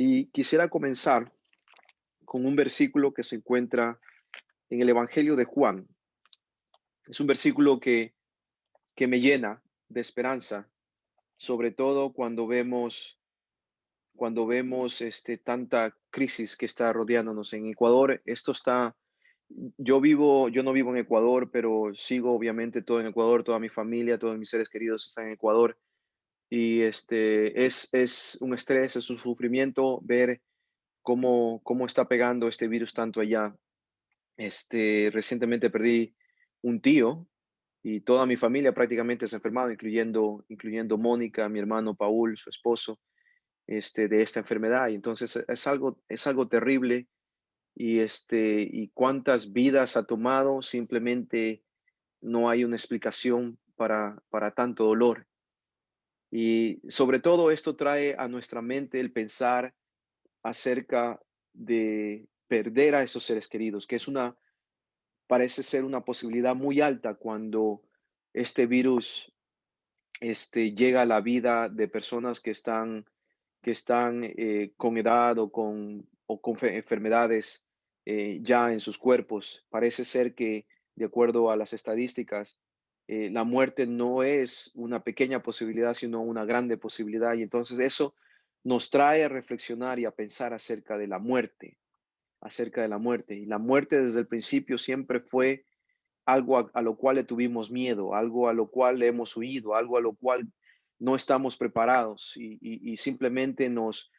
Y quisiera comenzar con un versículo que se encuentra en el Evangelio de Juan. Es un versículo que me llena de esperanza, sobre todo cuando vemos tanta crisis que está rodeándonos en Ecuador. Yo no vivo en Ecuador, pero sigo obviamente todo en Ecuador, toda mi familia, todos mis seres queridos están en Ecuador. Y es un estrés, es un sufrimiento ver cómo está pegando este virus tanto allá. Recientemente perdí un tío y toda mi familia prácticamente se ha enfermado, incluyendo Mónica, mi hermano Paul, su esposo, de esta enfermedad. Y entonces es algo terrible y cuántas vidas ha tomado, simplemente no hay una explicación para tanto dolor. Y sobre todo esto trae a nuestra mente el pensar acerca de perder a esos seres queridos, que parece ser una posibilidad muy alta cuando este virus llega a la vida de personas que están con edad o con enfermedades ya en sus cuerpos. Parece ser que, de acuerdo a las estadísticas, la muerte no es una pequeña posibilidad, sino una grande posibilidad. Y entonces eso nos trae a reflexionar y a pensar acerca de la muerte. Y la muerte desde el principio siempre fue algo a lo cual le tuvimos miedo, algo a lo cual le hemos huido, algo a lo cual no estamos preparados y simplemente nos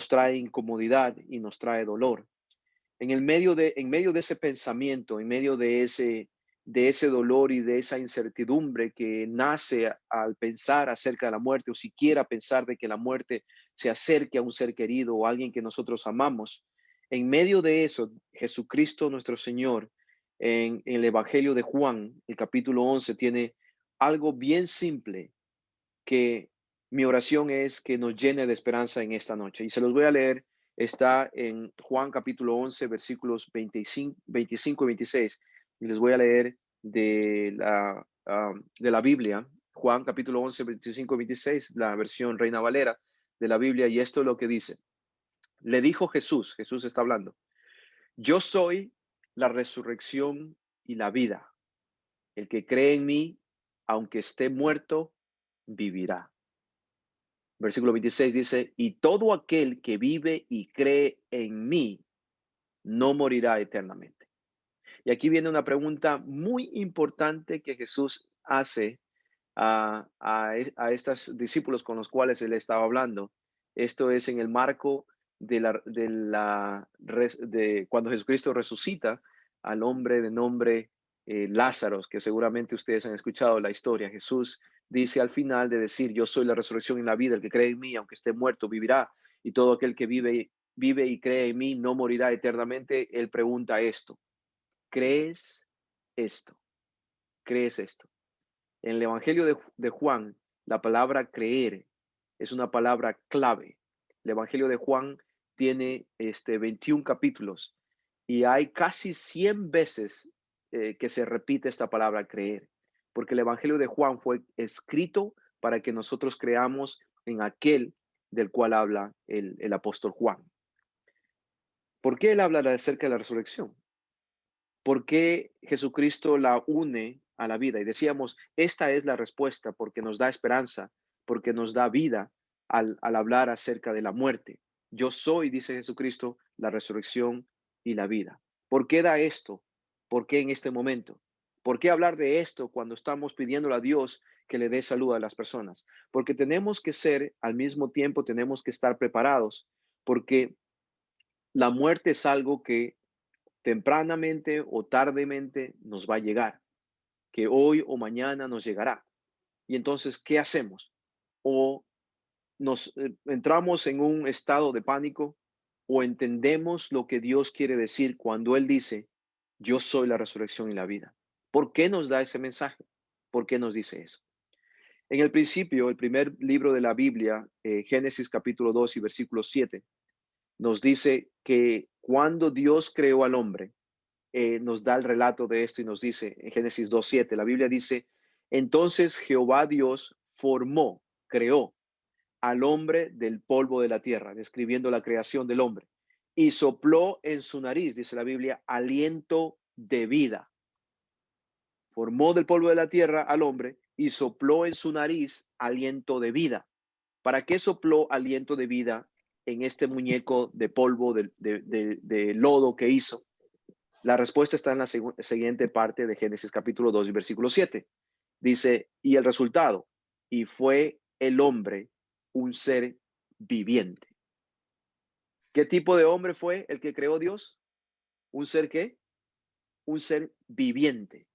trae incomodidad y nos trae dolor. En medio de ese pensamiento, en medio de ese dolor y de esa incertidumbre que nace al pensar acerca de la muerte o siquiera pensar de que la muerte se acerque a un ser querido o a alguien que nosotros amamos, en medio de eso, Jesucristo nuestro Señor, en el Evangelio de Juan, el capítulo 11, tiene algo bien simple que mi oración es que nos llene de esperanza en esta noche. Y se los voy a leer. Está en Juan capítulo 11, versículos 25 y 26. Y les voy a leer de la Biblia, Juan capítulo 11, 25 y 26, la versión Reina Valera de la Biblia. Y esto es lo que dice. Le dijo Jesús está hablando: yo soy la resurrección y la vida. El que cree en mí, aunque esté muerto, vivirá. Versículo 26 dice, y todo aquel que vive y cree en mí no morirá eternamente. Y aquí viene una pregunta muy importante que Jesús hace a estos discípulos con los cuales él estaba hablando. Esto es en el marco de cuando Jesucristo resucita al hombre de nombre Lázaro, que seguramente ustedes han escuchado la historia. Jesús dice al final de decir, yo soy la resurrección y la vida, el que cree en mí, aunque esté muerto, vivirá, y todo aquel que vive y cree en mí no morirá eternamente. Él pregunta esto: ¿crees esto? ¿Crees esto? En el Evangelio de Juan, la palabra creer es una palabra clave. El Evangelio de Juan tiene 21 capítulos y hay casi 100 veces que se repite esta palabra creer, porque el Evangelio de Juan fue escrito para que nosotros creamos en aquel del cual habla el apóstol Juan. ¿Por qué él habla acerca de la resurrección? ¿Por qué Jesucristo la une a la vida? Y decíamos, esta es la respuesta porque nos da esperanza, porque nos da vida al hablar acerca de la muerte. Yo soy, dice Jesucristo, la resurrección y la vida. ¿Por qué da esto? ¿Por qué en este momento? ¿Por qué hablar de esto cuando estamos pidiéndole a Dios que le dé salud a las personas? Porque tenemos que ser, al mismo tiempo, tenemos que estar preparados, porque la muerte es algo que tempranamente o tardemente nos va a llegar, que hoy o mañana nos llegará. Y entonces, ¿qué hacemos? O nos entramos en un estado de pánico o entendemos lo que Dios quiere decir cuando Él dice, yo soy la resurrección y la vida. ¿Por qué nos da ese mensaje? ¿Por qué nos dice eso? En el principio, el primer libro de la Biblia, Génesis capítulo 2 y versículo 7, nos dice que cuando Dios creó al hombre, nos da el relato de esto y nos dice en Génesis 2:7, la Biblia dice, entonces Jehová Dios formó, creó al hombre del polvo de la tierra, describiendo la creación del hombre, y sopló en su nariz, dice la Biblia, aliento de vida. Formó del polvo de la tierra al hombre y sopló en su nariz aliento de vida. ¿Para qué sopló aliento de vida en este muñeco de polvo, de lodo que hizo? La respuesta está en la siguiente parte de Génesis capítulo 2 y versículo 7. Dice, y el resultado, y fue el hombre un ser viviente. ¿Qué tipo de hombre fue el que creó Dios? ¿Un ser qué? Un ser viviente.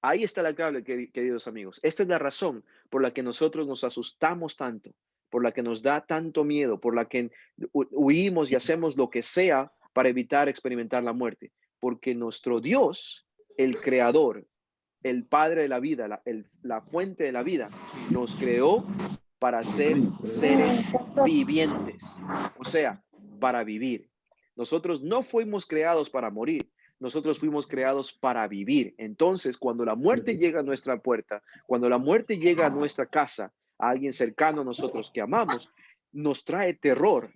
Ahí está la clave, queridos amigos. Esta es la razón por la que nosotros nos asustamos tanto, por la que nos da tanto miedo, por la que huimos y hacemos lo que sea para evitar experimentar la muerte. Porque nuestro Dios, el creador, el padre de la vida, la fuente de la vida, nos creó para ser seres vivientes, o sea, para vivir. Nosotros no fuimos creados para morir, nosotros fuimos creados para vivir. Entonces, cuando la muerte llega a nuestra puerta, cuando la muerte llega a nuestra casa, a alguien cercano a nosotros que amamos, nos trae terror,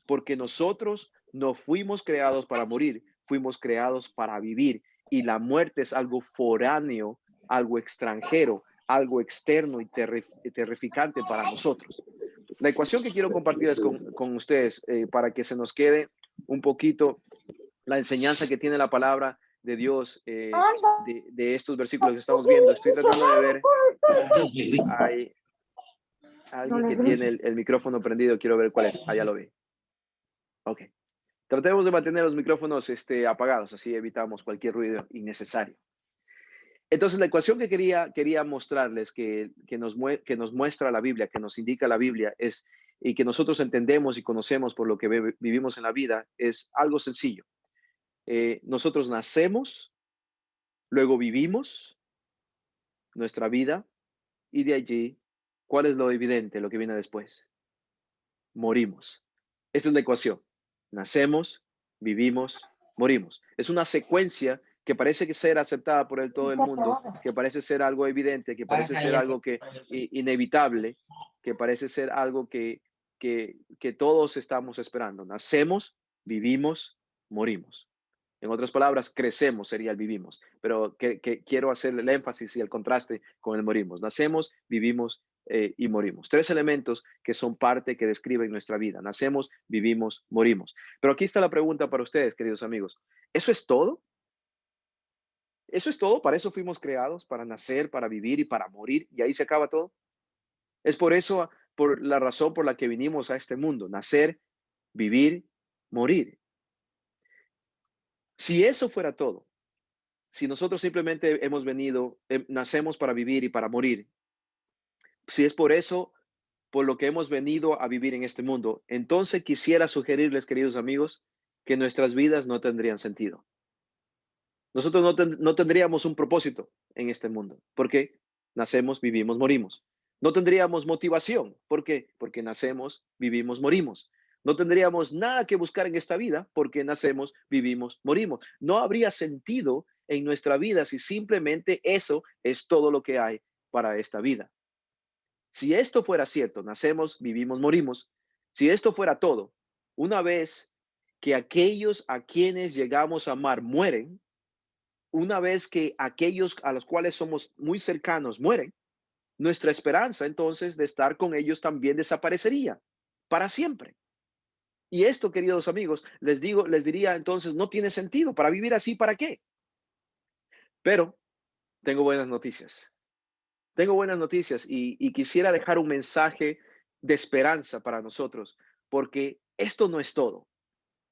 porque nosotros no fuimos creados para morir, fuimos creados para vivir. Y la muerte es algo foráneo, algo extranjero, algo externo y terrificante para nosotros. La ecuación que quiero compartir con ustedes para que se nos quede un poquito la enseñanza que tiene la palabra de Dios de estos versículos que estamos viendo. Estoy tratando de ver, hay alguien que tiene el micrófono prendido, quiero ver cuál es. Ya lo vi. Ok. Tratemos de mantener los micrófonos apagados, así evitamos cualquier ruido innecesario. Entonces, la ecuación que quería mostrarles, que nos muestra la Biblia, que nos indica la Biblia, y que nosotros entendemos y conocemos por lo que vivimos en la vida, es algo sencillo. Nosotros nacemos, luego vivimos nuestra vida, y de allí, ¿cuál es lo evidente, lo que viene después? Morimos. Esta es la ecuación. Nacemos, vivimos, morimos. Es una secuencia que parece ser aceptada por todo el mundo, que parece ser algo evidente, que parece ser algo inevitable, que parece ser algo que todos estamos esperando. Nacemos, vivimos, morimos. En otras palabras, crecemos sería el vivimos, pero que quiero hacer el énfasis y el contraste con el morimos. Nacemos, vivimos y morimos. Tres elementos que son parte que describen nuestra vida. Nacemos, vivimos, morimos. Pero aquí está la pregunta para ustedes, queridos amigos. ¿Eso es todo? ¿Eso es todo? ¿Para eso fuimos creados? ¿Para nacer, para vivir y para morir? ¿Y ahí se acaba todo? Es por eso, por la razón por la que vinimos a este mundo. Nacer, vivir, morir. Si eso fuera todo, si nosotros simplemente hemos venido, nacemos para vivir y para morir, si es por eso, por lo que hemos venido a vivir en este mundo, entonces quisiera sugerirles, queridos amigos, que nuestras vidas no tendrían sentido. Nosotros no tendríamos un propósito en este mundo, porque nacemos, vivimos, morimos. No tendríamos motivación, ¿por qué? Porque nacemos, vivimos, morimos. No tendríamos nada que buscar en esta vida porque nacemos, vivimos, morimos. No habría sentido en nuestra vida si simplemente eso es todo lo que hay para esta vida. Si esto fuera cierto, nacemos, vivimos, morimos, si esto fuera todo, una vez que aquellos a quienes llegamos a amar mueren, una vez que aquellos a los cuales somos muy cercanos mueren, nuestra esperanza entonces de estar con ellos también desaparecería para siempre. Y esto, queridos amigos, les diría entonces, no tiene sentido. Para vivir así, ¿para qué? Pero tengo buenas noticias. Tengo buenas noticias y quisiera dejar un mensaje de esperanza para nosotros, porque esto no es todo.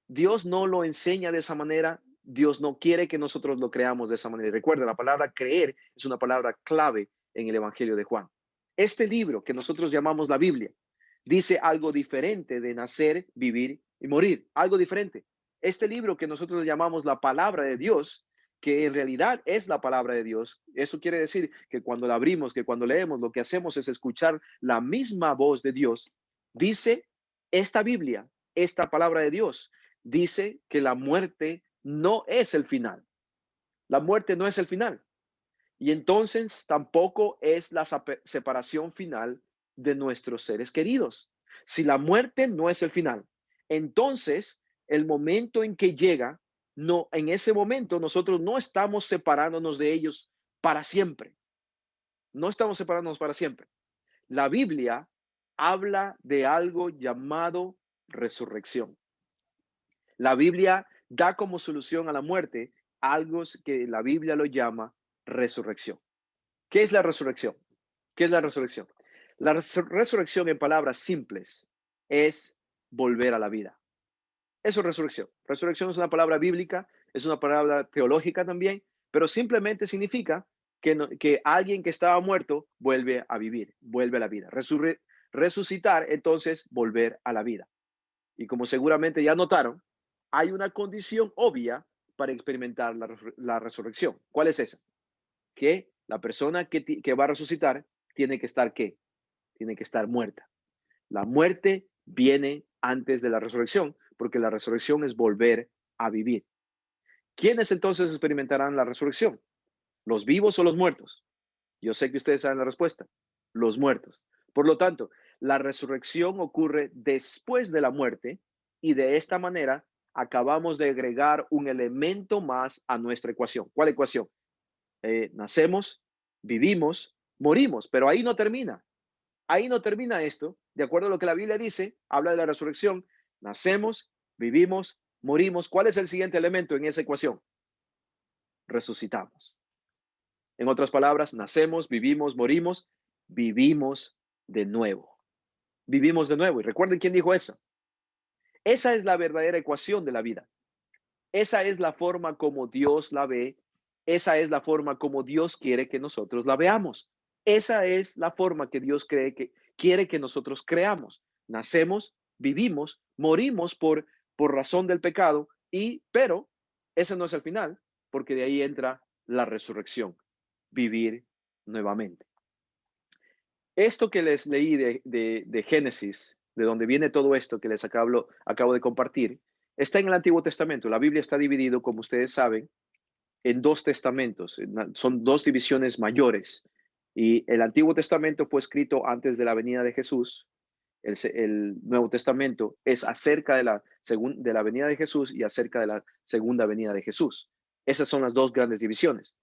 Dios no lo enseña de esa manera. Dios no quiere que nosotros lo creamos de esa manera. Recuerda, la palabra creer es una palabra clave en el Evangelio de Juan. Este libro que nosotros llamamos la Biblia dice algo diferente de nacer, vivir y morir. Algo diferente. Este libro que nosotros llamamos la palabra de Dios, que en realidad es la palabra de Dios. Eso quiere decir que cuando la abrimos, que cuando leemos, lo que hacemos es escuchar la misma voz de Dios. Dice esta Biblia, esta palabra de Dios, dice que la muerte no es el final. La muerte no es el final. Y entonces tampoco es la separación final de nuestros seres queridos. Si la muerte no es el final, entonces el momento en que llega, no, en ese momento nosotros no estamos separándonos de ellos para siempre. No estamos separándonos para siempre. La Biblia habla de algo llamado resurrección. La Biblia da como solución a la muerte algo que la Biblia lo llama resurrección. ¿Qué es la resurrección? ¿Qué es la resurrección? La resurrección en palabras simples es volver a la vida. Eso es resurrección. Resurrección es una palabra bíblica, es una palabra teológica también, pero simplemente significa que alguien que estaba muerto vuelve a vivir, vuelve a la vida. Resucitar, entonces, volver a la vida. Y como seguramente ya notaron, hay una condición obvia para experimentar la resurrección. ¿Cuál es esa? Que la persona que va a resucitar tiene que estar ¿qué? Tiene que estar muerta. La muerte viene antes de la resurrección, porque la resurrección es volver a vivir. ¿Quiénes entonces experimentarán la resurrección? ¿Los vivos o los muertos? Yo sé que ustedes saben la respuesta. Los muertos. Por lo tanto, la resurrección ocurre después de la muerte y de esta manera acabamos de agregar un elemento más a nuestra ecuación. ¿Cuál ecuación? Nacemos, vivimos, morimos, pero ahí no termina. Ahí no termina esto. De acuerdo a lo que la Biblia dice, habla de la resurrección. Nacemos, vivimos, morimos. ¿Cuál es el siguiente elemento en esa ecuación? Resucitamos. En otras palabras, nacemos, vivimos, morimos, vivimos de nuevo. Vivimos de nuevo. Y recuerden quién dijo eso. Esa es la verdadera ecuación de la vida. Esa es la forma como Dios la ve. Esa es la forma como Dios quiere que nosotros la veamos. Esa es la forma que Dios quiere que nosotros creamos. Nacemos, vivimos, morimos por razón del pecado, pero ese no es el final, porque de ahí entra la resurrección, vivir nuevamente. Esto que les leí de Génesis, de donde viene todo esto que les acabo de compartir, está en el Antiguo Testamento. La Biblia está dividido, como ustedes saben, en dos testamentos. Son dos divisiones mayores. Y el Antiguo Testamento fue escrito antes de la venida de Jesús. El Nuevo Testamento es acerca de la venida de Jesús y acerca de la segunda venida de Jesús. Esas son las dos grandes divisiones.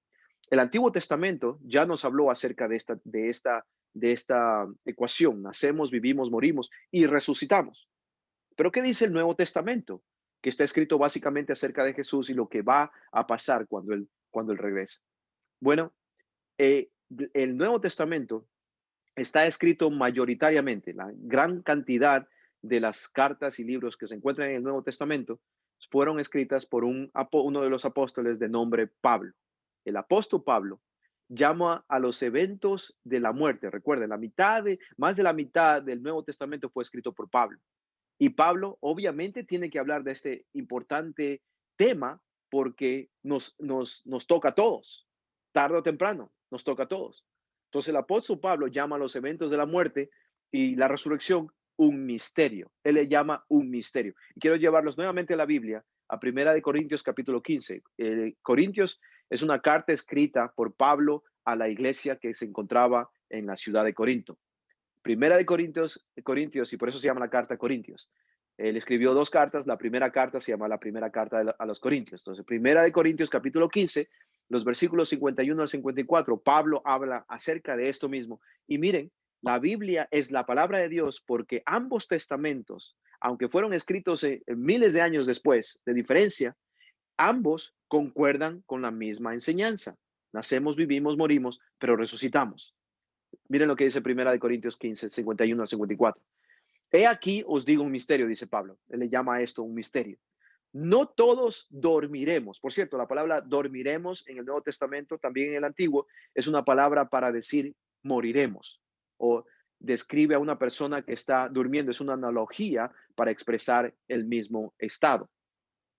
El Antiguo Testamento ya nos habló acerca de esta ecuación. Nacemos, vivimos, morimos y resucitamos. Pero ¿qué dice el Nuevo Testamento? Que está escrito básicamente acerca de Jesús y lo que va a pasar cuando él regresa. Bueno, el Nuevo Testamento está escrito mayoritariamente, la gran cantidad de las cartas y libros que se encuentran en el Nuevo Testamento fueron escritas por uno de los apóstoles de nombre Pablo. El apóstol Pablo llama a los eventos de la muerte. Recuerden, más de la mitad del Nuevo Testamento fue escrito por Pablo. Y Pablo obviamente tiene que hablar de este importante tema porque nos toca a todos, tarde o temprano, nos toca a todos. Entonces el apóstol Pablo llama a los eventos de la muerte y la resurrección un misterio. Él le llama un misterio. Y quiero llevarlos nuevamente a la Biblia, a Primera de Corintios capítulo 15. Corintios es una carta escrita por Pablo a la iglesia que se encontraba en la ciudad de Corinto. Primera de Corintios, y por eso se llama la carta a Corintios. Él escribió dos cartas. La primera carta se llama la primera carta a los Corintios. Entonces, Primera de Corintios, capítulo 15, los versículos 51 al 54, Pablo habla acerca de esto mismo. Y miren, la Biblia es la palabra de Dios porque ambos testamentos, aunque fueron escritos miles de años después, de diferencia, ambos concuerdan con la misma enseñanza. Nacemos, vivimos, morimos, pero resucitamos. Miren lo que dice Primera de Corintios 15, 51 al 54. He aquí os digo un misterio, dice Pablo. Él le llama a esto un misterio. No todos dormiremos. Por cierto, la palabra dormiremos en el Nuevo Testamento, también en el Antiguo, es una palabra para decir moriremos o describe a una persona que está durmiendo. Es una analogía para expresar el mismo estado.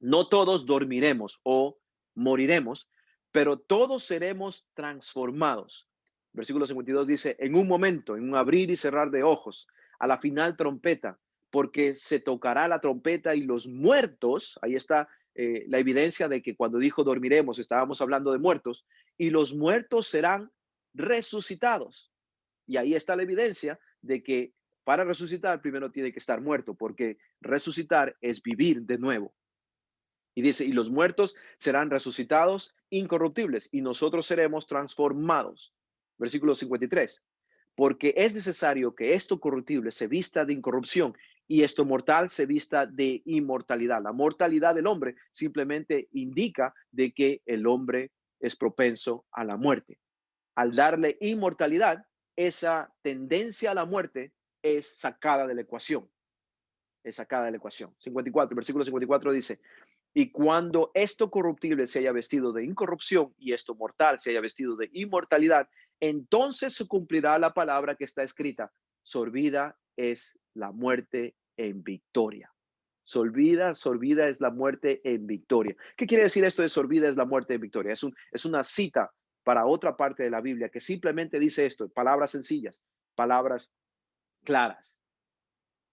No todos dormiremos o moriremos, pero todos seremos transformados. Versículo 52 dice, en un momento, en un abrir y cerrar de ojos, a la final trompeta, porque se tocará la trompeta y los muertos, ahí está la evidencia de que cuando dijo dormiremos, estábamos hablando de muertos, y los muertos serán resucitados. Y ahí está la evidencia de que Para resucitar, primero tiene que estar muerto, porque resucitar es vivir de nuevo. Y dice, y los muertos serán resucitados incorruptibles, y nosotros seremos transformados. Versículo 53. Porque es necesario que esto corruptible se vista de incorrupción y esto mortal se vista de inmortalidad. La mortalidad del hombre simplemente indica de que el hombre es propenso a la muerte. Al darle inmortalidad, esa tendencia a la muerte es sacada de la ecuación. Es sacada de la ecuación. 54, versículo 54 dice, y cuando esto corruptible se haya vestido de incorrupción y esto mortal se haya vestido de inmortalidad, entonces se cumplirá la palabra que está escrita. Sorbida es la muerte en victoria. Sorbida es la muerte en victoria. ¿Qué quiere decir esto de sorbida es la muerte en victoria? Es una cita para otra parte de la Biblia que simplemente dice esto, palabras sencillas, palabras claras.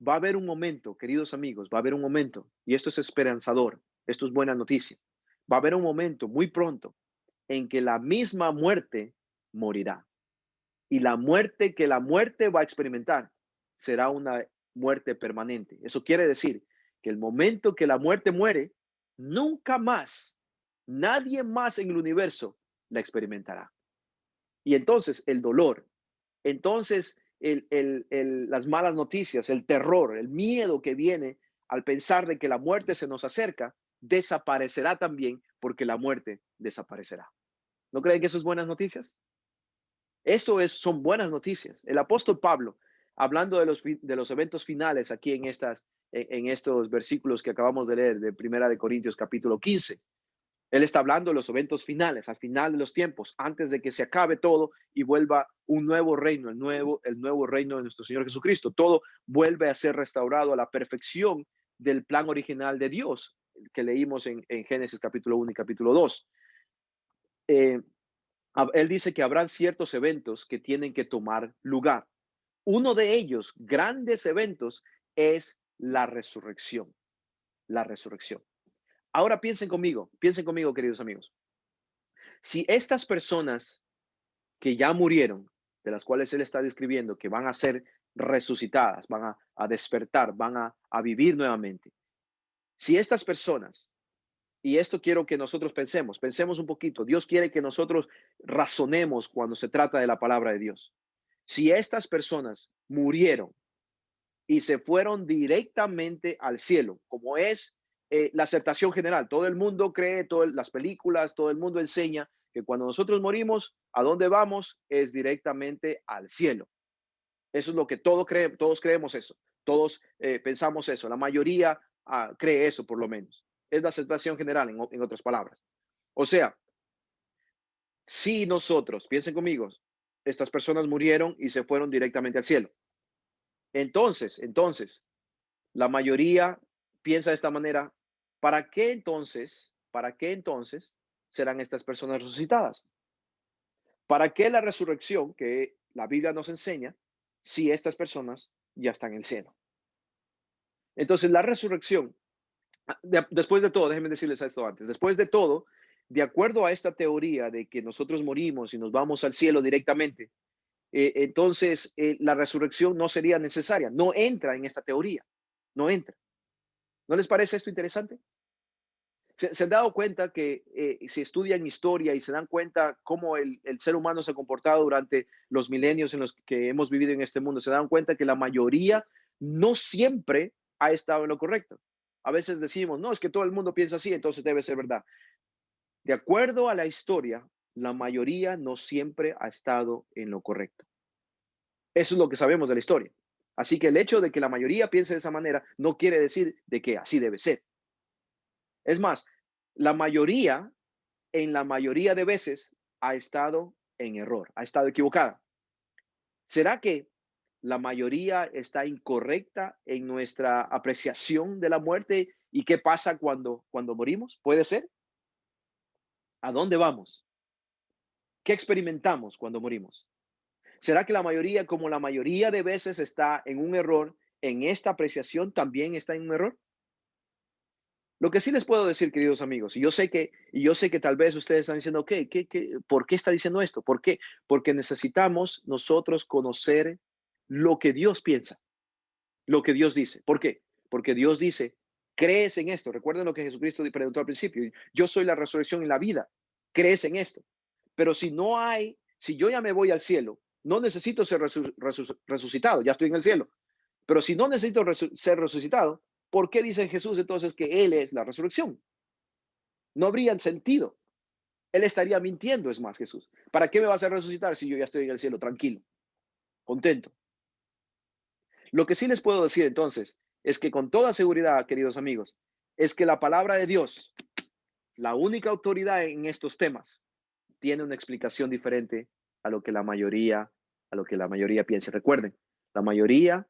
Va a haber un momento, queridos amigos, va a haber un momento, y esto es esperanzador, esto es buena noticia. Va a haber un momento muy pronto en que la misma muerte morirá. Y la muerte que la muerte va a experimentar será una muerte permanente. Eso quiere decir que el momento que la muerte muere, nunca más, nadie más en el universo la experimentará. Y entonces el dolor, entonces las malas noticias, el terror, el miedo que viene al pensar de que la muerte se nos acerca, desaparecerá también porque la muerte desaparecerá. ¿No creen que eso es buenas noticias? Son buenas noticias. El apóstol Pablo, hablando de los eventos finales aquí en estos versículos que acabamos de leer de Primera de Corintios capítulo 15, él está hablando de los eventos finales, al final de los tiempos, antes de que se acabe todo y vuelva un nuevo reino, el nuevo reino de nuestro Señor Jesucristo. Todo vuelve a ser restaurado a la perfección del plan original de Dios que leímos en Génesis capítulo 1 y capítulo 2. Él dice que habrán ciertos eventos que tienen que tomar lugar. Uno de ellos, grandes eventos, es la resurrección. La resurrección. Ahora piensen conmigo, queridos amigos. Si estas personas que ya murieron, de las cuales él está describiendo, que van a ser resucitadas, van a despertar, van a vivir nuevamente. Si estas personas, y esto quiero que nosotros pensemos un poquito, Dios quiere que nosotros razonemos cuando se trata de la palabra de Dios. Si estas personas murieron y se fueron directamente al cielo, como es la aceptación general. Todo el mundo cree, todas las películas, todo el mundo enseña que cuando nosotros morimos, ¿a dónde vamos? Es directamente al cielo. Eso es lo que todos creemos eso. Todos pensamos eso. La mayoría cree eso, por lo menos. Es la aceptación general, en otras palabras. O sea, si nosotros, piensen conmigo, estas personas murieron y se fueron directamente al cielo. Entonces, la mayoría piensa de esta manera, para qué entonces serán estas personas resucitadas? ¿Para qué la resurrección que la Biblia nos enseña si estas personas ya están en el cielo? Entonces, la resurrección, después de todo, déjenme decirles esto antes, después de todo, de acuerdo a esta teoría de que nosotros morimos y nos vamos al cielo directamente, entonces la resurrección no sería necesaria, no entra en esta teoría, no entra. ¿No les parece esto interesante? Se han dado cuenta que si estudian historia y se dan cuenta cómo el ser humano se ha comportado durante los milenios en los que hemos vivido en este mundo, se dan cuenta que la mayoría no siempre ha estado en lo correcto. A veces decimos, no, es que todo el mundo piensa así, entonces debe ser verdad. De acuerdo a la historia, la mayoría no siempre ha estado en lo correcto. Eso es lo que sabemos de la historia. Así que el hecho de que la mayoría piense de esa manera no quiere decir de que así debe ser. Es más, la mayoría, en la mayoría de veces, ha estado en error, ha estado equivocada. ¿Será que la mayoría está incorrecta en nuestra apreciación de la muerte y qué pasa cuando morimos? ¿Puede ser? ¿A dónde vamos? ¿Qué experimentamos cuando morimos? ¿Será que la mayoría, como la mayoría de veces está en un error, en esta apreciación también está en un error? Lo que sí les puedo decir, queridos amigos, y yo sé que tal vez ustedes están diciendo, ok, ¿por qué está diciendo esto? ¿Por qué? Porque necesitamos nosotros conocer lo que Dios piensa. lo que Dios dice. ¿Por qué? Porque Dios dice, crees en esto. Recuerden lo que Jesucristo preguntó al principio. Yo soy la resurrección y la vida. Crees en esto. Pero si yo ya me voy al cielo, no necesito ser resucitado, ya estoy en el cielo. Pero si no necesito ser resucitado, ¿por qué dice Jesús entonces que Él es la resurrección? No habría sentido. Él estaría mintiendo, es más, Jesús. ¿Para qué me vas a resucitar si yo ya estoy en el cielo tranquilo, contento? Lo que sí les puedo decir entonces es que con toda seguridad, queridos amigos, es que la palabra de Dios, la única autoridad en estos temas, tiene una explicación diferente a lo que la mayoría, piensa. Recuerden, la mayoría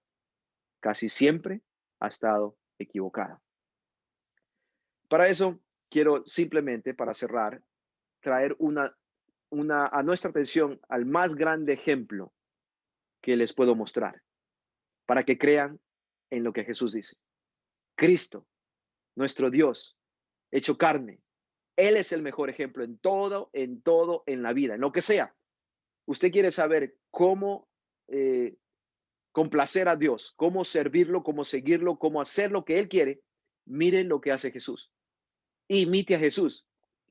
casi siempre ha estado equivocada. Para eso, quiero simplemente, para cerrar, traer a nuestra atención al más grande ejemplo que les puedo mostrar, para que crean en lo que Jesús dice. Cristo, nuestro Dios, hecho carne. Él es el mejor ejemplo en la vida, en lo que sea. Usted quiere saber cómo eh, complacer a Dios, cómo servirlo, cómo seguirlo, cómo hacer lo que Él quiere. Miren lo que hace Jesús. Imite a Jesús,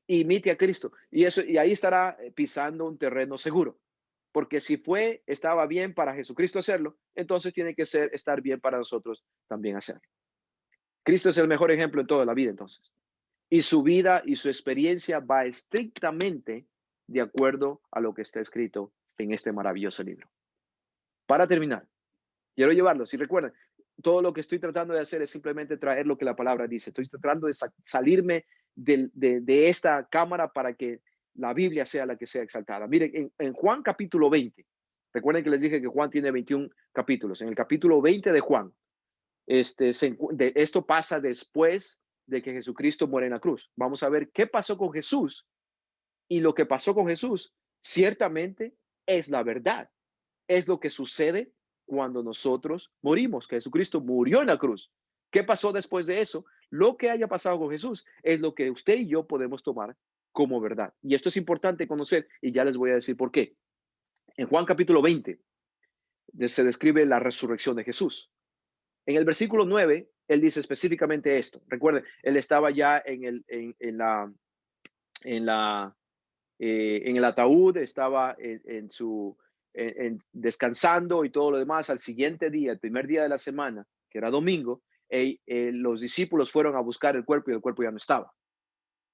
imite a Cristo. Y ahí estará pisando un terreno seguro. Porque si estaba bien para Jesucristo hacerlo, entonces tiene que estar bien para nosotros también hacerlo. Cristo es el mejor ejemplo en toda la vida, entonces. Y su vida y su experiencia va estrictamente de acuerdo a lo que está escrito en este maravilloso libro. Para terminar, quiero llevarlo. Si recuerdan, todo lo que estoy tratando de hacer es simplemente traer lo que la palabra dice. Estoy tratando de salirme de esta cámara para que la Biblia sea la que sea exaltada. Miren, en Juan capítulo 20, recuerden que les dije que Juan tiene 21 capítulos. En el capítulo 20 de Juan, esto pasa después de que Jesucristo muere en la cruz. Vamos a ver qué pasó con Jesús, y lo que pasó con Jesús ciertamente es la verdad. Es lo que sucede cuando nosotros morimos, que Jesucristo murió en la cruz. ¿Qué pasó después de eso? Lo que haya pasado con Jesús es lo que usted y yo podemos tomar como verdad. Y esto es importante conocer, y ya les voy a decir por qué. En Juan capítulo 20 se describe la resurrección de Jesús. En el versículo 9, él dice específicamente esto. Recuerden, él estaba ya en la en el ataúd, estaba descansando y todo lo demás. Al siguiente día, el primer día de la semana, que era domingo, los discípulos fueron a buscar el cuerpo y el cuerpo ya no estaba.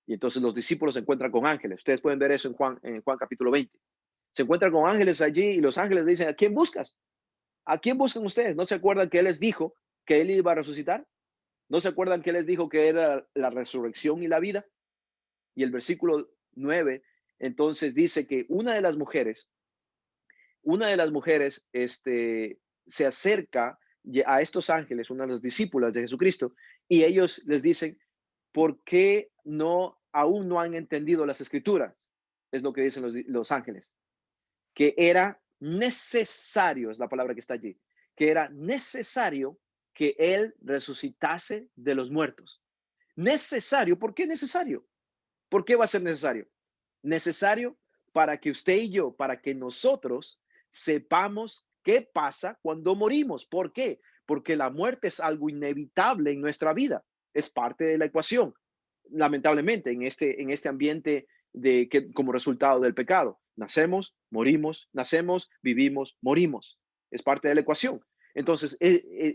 Y entonces los discípulos se encuentran con ángeles. Ustedes pueden ver eso en Juan capítulo 20. Se encuentran con ángeles allí y los ángeles le dicen, ¿a quién buscas? ¿A quién buscan ustedes? ¿No se acuerdan que Él les dijo que Él iba a resucitar? ¿No se acuerdan que Él les dijo que era la resurrección y la vida? Y el versículo 9 entonces dice que una de las mujeres se acerca a estos ángeles, una de las discípulas de Jesucristo, y ellos les dicen, ¿por qué aún no han entendido las escrituras? Es lo que dicen los ángeles, que era necesario, es la palabra que está allí, que era necesario que Él resucitase de los muertos. Necesario, ¿por qué necesario? ¿Por qué va a ser necesario? Necesario para que usted y yo, para que nosotros sepamos qué pasa cuando morimos. ¿Por qué? Porque la muerte es algo inevitable en nuestra vida. Es parte de la ecuación. Lamentablemente, en este ambiente como resultado del pecado. Nacemos, vivimos, morimos. Es parte de la ecuación. Entonces,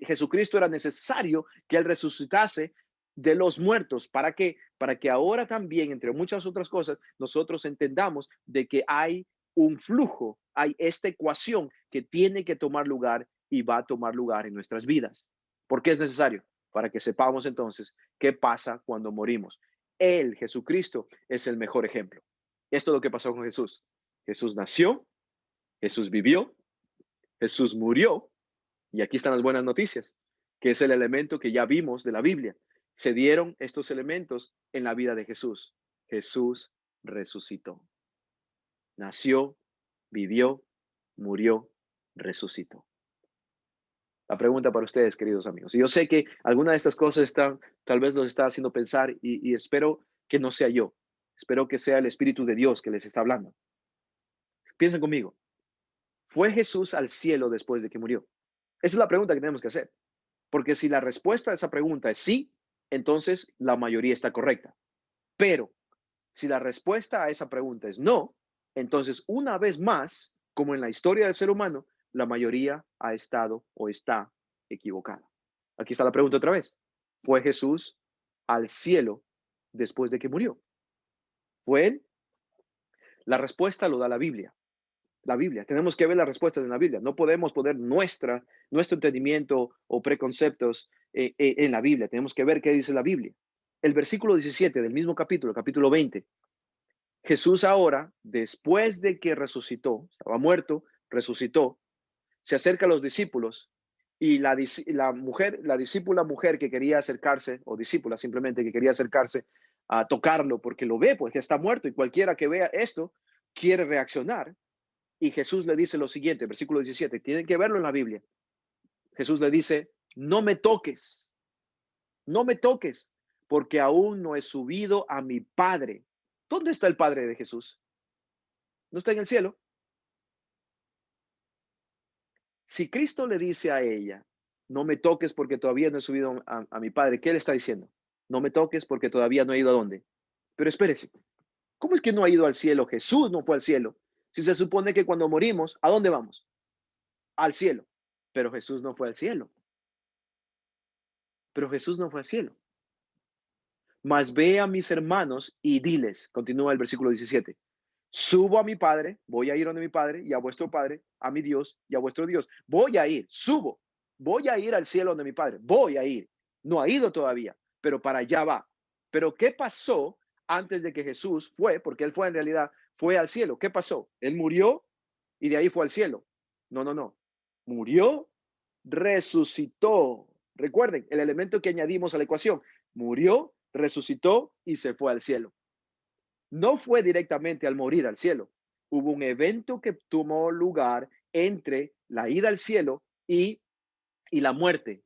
Jesucristo era necesario que Él resucitase de los muertos. ¿Para qué? Para que ahora también, entre muchas otras cosas, nosotros entendamos de que hay un flujo, hay esta ecuación que tiene que tomar lugar y va a tomar lugar en nuestras vidas. ¿Por qué es necesario? Para que sepamos entonces qué pasa cuando morimos. Él, Jesucristo, es el mejor ejemplo. Esto es lo que pasó con Jesús. Jesús nació, Jesús vivió, Jesús murió, y aquí están las buenas noticias, que es el elemento que ya vimos de la Biblia. Se dieron estos elementos en la vida de Jesús. Jesús resucitó. Nació, vivió, murió, resucitó. La pregunta para ustedes, queridos amigos. Y yo sé que alguna de estas cosas tal vez los está haciendo pensar y espero que no sea yo. Espero que sea el Espíritu de Dios que les está hablando. Piensen conmigo. ¿Fue Jesús al cielo después de que murió? Esa es la pregunta que tenemos que hacer. Porque si la respuesta a esa pregunta es sí, entonces la mayoría está correcta. Pero si la respuesta a esa pregunta es no, entonces una vez más, como en la historia del ser humano, la mayoría ha estado o está equivocada. Aquí está la pregunta otra vez. ¿Fue Jesús al cielo después de que murió? ¿Fue él? La respuesta lo da la Biblia. La Biblia. Tenemos que ver las respuestas en la Biblia. No podemos poner nuestro entendimiento o preconceptos en la Biblia. Tenemos que ver qué dice la Biblia. El versículo 17 del mismo capítulo, capítulo 20. Jesús ahora, después de que resucitó, estaba muerto, resucitó, se acerca a los discípulos y la mujer, la discípula mujer que quería acercarse, o discípula simplemente que quería acercarse a tocarlo porque lo ve, porque está muerto y cualquiera que vea esto quiere reaccionar. Y Jesús le dice lo siguiente, versículo 17, tienen que verlo en la Biblia. Jesús le dice, no me toques, porque aún no he subido a mi Padre. ¿Dónde está el Padre de Jesús? ¿No está en el cielo? Si Cristo le dice a ella, no me toques porque todavía no he subido a mi Padre, ¿qué le está diciendo? No me toques porque todavía no he ido a dónde. Pero espérese, ¿cómo es que no ha ido al cielo? Jesús no fue al cielo. Si se supone que cuando morimos, ¿a dónde vamos? Al cielo. Pero Jesús no fue al cielo. Pero Jesús no fue al cielo. Mas ve a mis hermanos y diles, continúa el versículo 17, subo a mi Padre, voy a ir donde mi Padre y a vuestro Padre, a mi Dios y a vuestro Dios. Voy a ir, subo, voy a ir al cielo donde mi Padre, voy a ir. No ha ido todavía, pero para allá va. Pero ¿qué pasó antes de que Jesús fue? Porque él fue en realidad, fue al cielo. ¿Qué pasó? Él murió y de ahí fue al cielo. No, no, no. Murió, resucitó. Recuerden, el elemento que añadimos a la ecuación. Murió, resucitó y se fue al cielo. No fue directamente al morir al cielo. Hubo un evento que tomó lugar entre la ida al cielo y la muerte,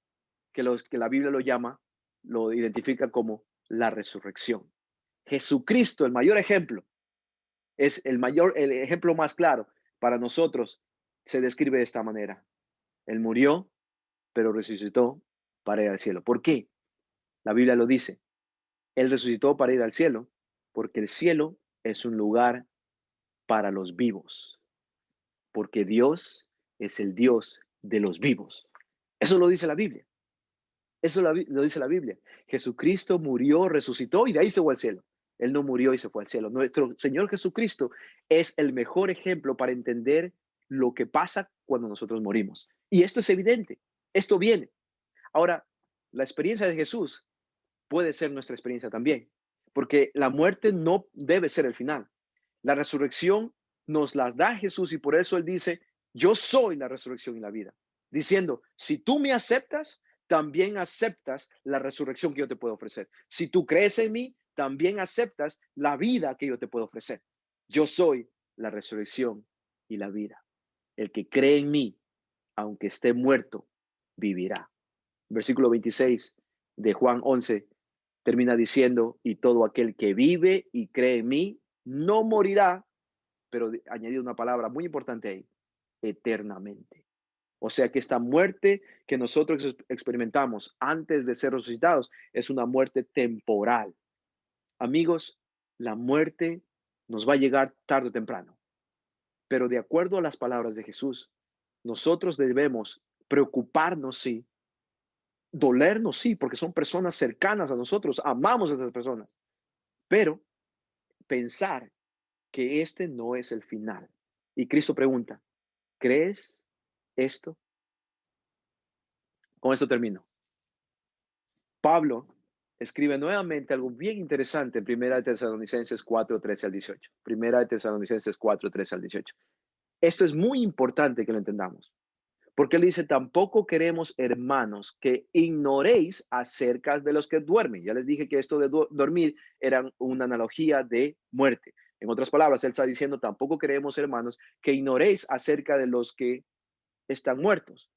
que la Biblia lo llama, lo identifica como la resurrección. Jesucristo, el mayor ejemplo, es el ejemplo más claro para nosotros, se describe de esta manera. Él murió, pero resucitó para ir al cielo. ¿Por qué? La Biblia lo dice. Él resucitó para ir al cielo, porque el cielo es un lugar para los vivos, porque Dios es el Dios de los vivos. Eso lo dice la Biblia. Eso lo dice la Biblia. Jesucristo murió, resucitó y de ahí se fue al cielo. Él no murió y se fue al cielo. Nuestro Señor Jesucristo es el mejor ejemplo para entender lo que pasa cuando nosotros morimos. Y esto es evidente. Esto viene. Ahora, la experiencia de Jesús puede ser nuestra experiencia también, porque la muerte no debe ser el final. La resurrección nos la da Jesús y por eso Él dice, yo soy la resurrección y la vida. Diciendo, si tú me aceptas, también aceptas la resurrección que yo te puedo ofrecer. Si tú crees en mí, también aceptas la vida que yo te puedo ofrecer. Yo soy la resurrección y la vida. El que cree en mí, aunque esté muerto, vivirá. Versículo 26 de Juan 11 termina diciendo, y todo aquel que vive y cree en mí, no morirá, pero añadido una palabra muy importante ahí, eternamente. O sea que esta muerte que nosotros experimentamos antes de ser resucitados es una muerte temporal. Amigos, la muerte nos va a llegar tarde o temprano, pero de acuerdo a las palabras de Jesús, nosotros debemos preocuparnos, sí, dolernos, sí, porque son personas cercanas a nosotros, amamos a esas personas, pero pensar que este no es el final. Y Cristo pregunta, ¿crees esto? Con esto termino. Pablo escribe nuevamente algo bien interesante en Primera de Tesalonicenses 4, 13 al 18. Primera de Tesalonicenses 4, 13 al 18. Esto es muy importante que lo entendamos. Porque él dice, tampoco queremos, hermanos, que ignoréis acerca de los que duermen. Ya les dije que esto de dormir era una analogía de muerte. En otras palabras, él está diciendo, tampoco queremos, hermanos, que ignoréis acerca de los que están muertos.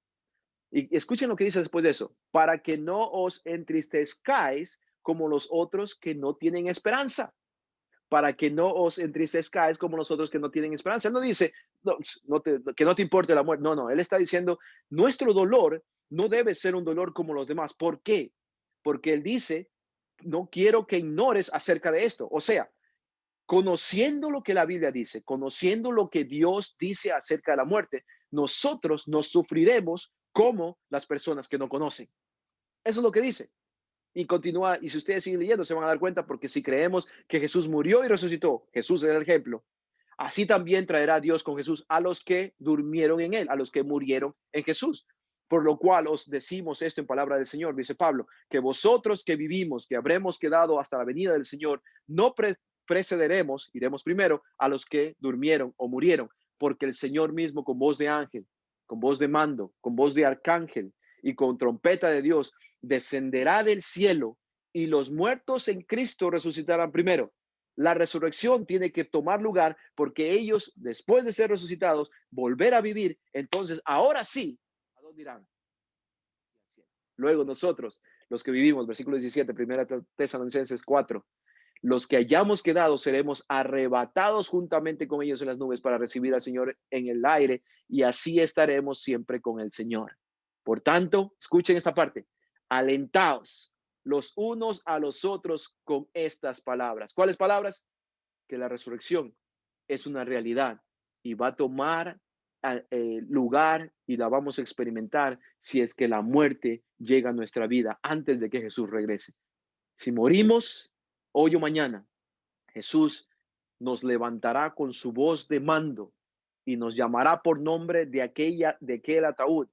Y escuchen lo que dice después de eso, para que no os entristezcáis como los otros que no tienen esperanza, para que no os entristezcáis como los otros que no tienen esperanza. Él no dice que no te importe la muerte. No, no, él está diciendo, nuestro dolor no debe ser un dolor como los demás. ¿Por qué? Porque Él dice, no quiero que ignores acerca de esto. O sea, conociendo lo que la Biblia dice, conociendo lo que Dios dice acerca de la muerte, nosotros nos sufriremos como las personas que no conocen. Eso es lo que dice. Y continúa, y si ustedes siguen leyendo, se van a dar cuenta, porque si creemos que Jesús murió y resucitó, Jesús es el ejemplo, así también traerá Dios con Jesús a los que durmieron en él, a los que murieron en Jesús. Por lo cual os decimos esto en palabra del Señor, dice Pablo, que vosotros que vivimos, que habremos quedado hasta la venida del Señor, no precederemos, iremos primero a los que durmieron o murieron, porque el Señor mismo con voz de ángel, con voz de mando, con voz de arcángel y con trompeta de Dios, descenderá del cielo y los muertos en Cristo resucitarán primero. La resurrección tiene que tomar lugar porque ellos, después de ser resucitados, volver a vivir. Entonces, ahora sí, ¿a dónde irán? Luego nosotros, los que vivimos, versículo 17, primera Tesalonicenses 4, los que hayamos quedado seremos arrebatados juntamente con ellos en las nubes para recibir al Señor en el aire y así estaremos siempre con el Señor. Por tanto, escuchen esta parte, alentaos los unos a los otros con estas palabras. ¿Cuáles palabras? Que la resurrección es una realidad y va a tomar lugar y la vamos a experimentar si es que la muerte llega a nuestra vida antes de que Jesús regrese. Si morimos hoy o mañana, Jesús nos levantará con su voz de mando y nos llamará por nombre de aquel ataúd,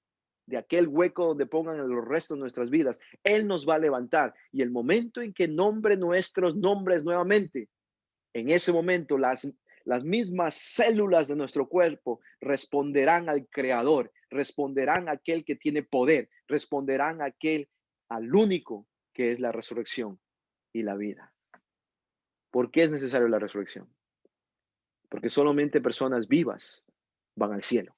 de aquel hueco donde pongan los restos de nuestras vidas. Él nos va a levantar y el momento en que nombre nuestros nombres nuevamente, en ese momento las mismas células de nuestro cuerpo responderán al Creador, responderán a aquel que tiene poder, responderán a aquel, al único que es la resurrección y la vida. ¿Por qué es necesario la resurrección? Porque solamente personas vivas van al cielo.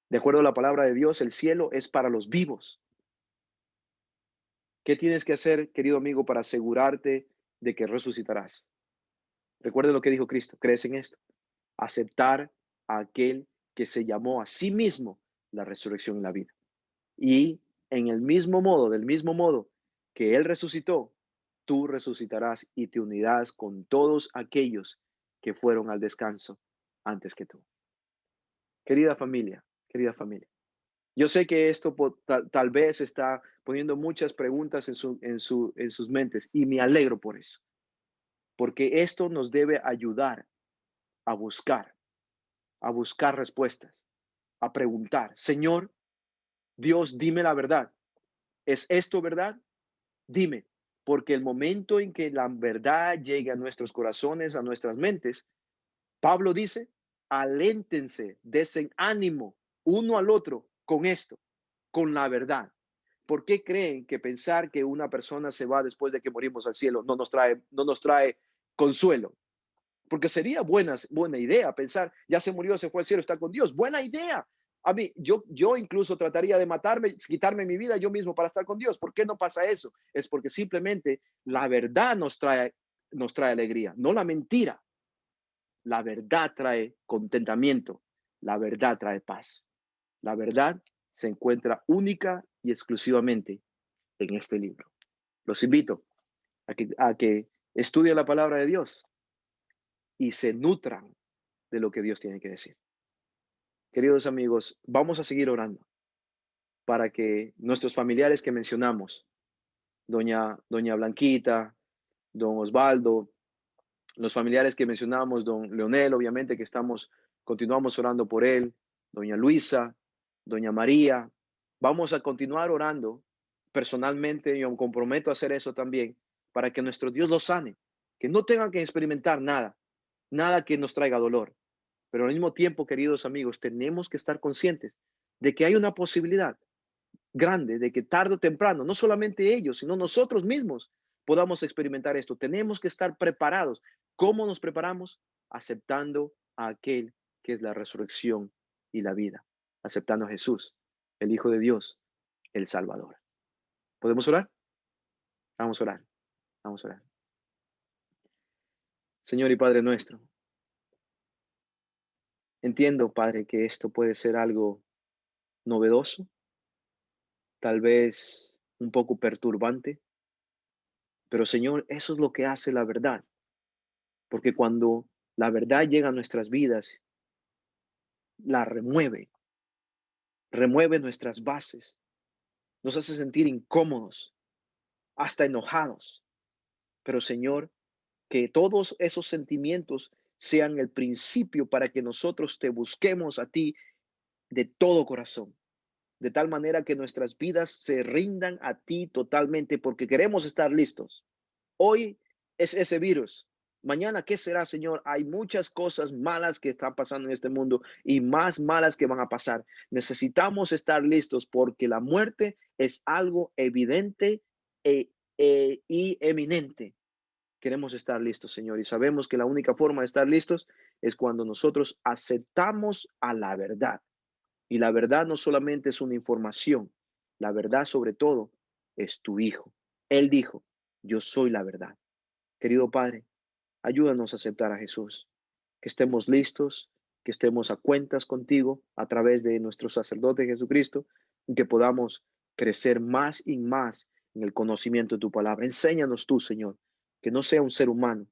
De acuerdo a la palabra de Dios, el cielo es para los vivos. ¿Qué tienes que hacer, querido amigo, para asegurarte de que resucitarás? Recuerda lo que dijo Cristo. ¿Crees en esto? Aceptar a aquel que se llamó a sí mismo la resurrección y la vida. Y en el mismo modo, del mismo modo que Él resucitó, tú resucitarás y te unirás con todos aquellos que fueron al descanso antes que tú. Querida familia, yo sé que esto tal vez está poniendo muchas preguntas en sus mentes y me alegro por eso, porque esto nos debe ayudar a a buscar respuestas, a preguntar, Señor, Dios, dime la verdad. ¿Es esto verdad? Dime, porque el momento en que la verdad llegue a nuestros corazones, a nuestras mentes, Pablo dice, aléntense, desen ánimo uno al otro con esto, con la verdad. ¿Por qué creen que pensar que una persona se va después de que morimos al cielo no nos trae consuelo? Porque sería buena idea pensar, ya se murió, se fue al cielo, está con Dios. Buena idea. A mí, yo incluso trataría de matarme, quitarme mi vida yo mismo para estar con Dios. ¿Por qué no pasa eso? Es porque simplemente la verdad nos trae alegría, no la mentira. La verdad trae contentamiento, la verdad trae paz. La verdad se encuentra única y exclusivamente en este libro. Los invito a que estudien la palabra de Dios y se nutran de lo que Dios tiene que decir. Queridos amigos, vamos a seguir orando para que nuestros familiares que mencionamos, doña Blanquita, don Osvaldo, los familiares que mencionamos, don Leonel, obviamente que continuamos orando por él, doña Luisa, doña María, vamos a continuar orando personalmente. Yo me comprometo a hacer eso también para que nuestro Dios los sane, que no tengan que experimentar nada que nos traiga dolor. Pero al mismo tiempo, queridos amigos, tenemos que estar conscientes de que hay una posibilidad grande de que tarde o temprano, no solamente ellos, sino nosotros mismos podamos experimentar esto. Tenemos que estar preparados. ¿Cómo nos preparamos? Aceptando a aquel que es la resurrección y la vida, aceptando a Jesús, el Hijo de Dios, el Salvador. ¿Podemos orar? Vamos a orar, vamos a orar. Señor y Padre nuestro, entiendo, Padre, que esto puede ser algo novedoso, tal vez un poco perturbante, pero Señor, eso es lo que hace la verdad, porque cuando la verdad llega a nuestras vidas, la remueve, remueve nuestras bases, nos hace sentir incómodos, hasta enojados. Pero Señor, que todos esos sentimientos sean el principio para que nosotros te busquemos a ti de todo corazón, de tal manera que nuestras vidas se rindan a ti totalmente porque queremos estar listos. Hoy es ese virus. Mañana, ¿qué será, Señor? Hay muchas cosas malas que están pasando en este mundo y más malas que van a pasar. Necesitamos estar listos porque la muerte es algo evidente e, y eminente. Queremos estar listos, Señor, y sabemos que la única forma de estar listos es cuando nosotros aceptamos a la verdad. Y la verdad no solamente es una información, la verdad sobre todo es tu Hijo. Él dijo, yo soy la verdad. Querido Padre, ayúdanos a aceptar a Jesús, que estemos listos, que estemos a cuentas contigo a través de nuestro sacerdote Jesucristo y que podamos crecer más y más en el conocimiento de tu palabra. Enséñanos tú, Señor, que no sea un ser humano,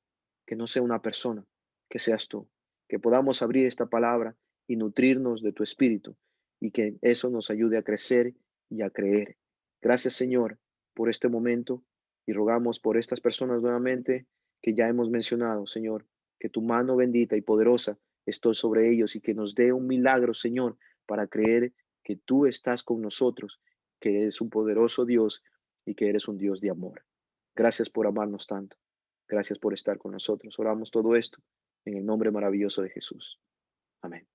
que no sea una persona, que seas tú, que podamos abrir esta palabra y nutrirnos de tu espíritu y que eso nos ayude a crecer y a creer. Gracias, Señor, por este momento y rogamos por estas personas nuevamente que ya hemos mencionado, Señor, que tu mano bendita y poderosa esté sobre ellos y que nos dé un milagro, Señor, para creer que tú estás con nosotros, que eres un poderoso Dios y que eres un Dios de amor. Gracias por amarnos tanto. Gracias por estar con nosotros. Oramos todo esto en el nombre maravilloso de Jesús. Amén.